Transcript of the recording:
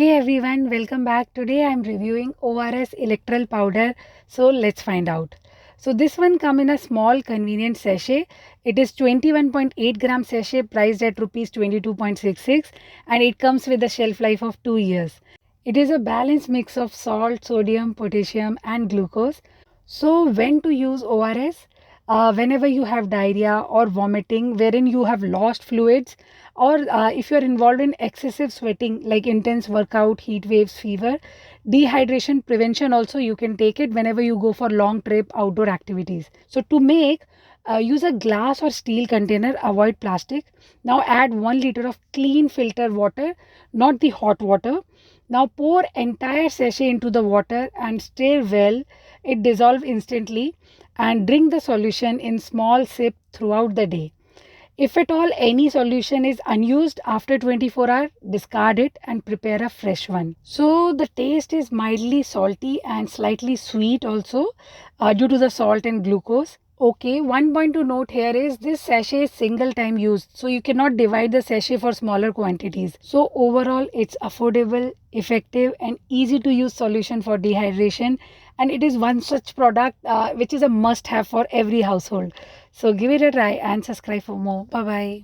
Hey everyone, welcome back. Today I'm reviewing ORS Electral Powder. So let's find out. So this one come in a small convenient sachet. It is 21.8 gram sachet priced at rupees 22.66 and it comes with a shelf life of 2 years. It is a balanced mix of salt, sodium, potassium and glucose. So when to use ORS? Whenever you have diarrhea or vomiting wherein you have lost fluids, or if you are involved in excessive sweating like intense workout, heat waves, fever, dehydration prevention also you can take it whenever you go for long trip outdoor activities. So to make, use a glass or steel container, avoid plastic. Now add 1 liter of clean filter water, not the hot water. Now pour entire sachet into the water and stir well. It dissolves instantly and drink the solution in small sip throughout the day. If at all any solution is unused after 24 hours, discard it and prepare a fresh one. So the taste is mildly salty and slightly sweet also due to the salt and glucose. Okay, one point to note here is this sachet is single time used, so you cannot divide the sachet for smaller quantities. So overall it's affordable, effective and easy to use solution for dehydration, and it is one such product which is a must have for every household. So give it a try and subscribe for more. Bye bye.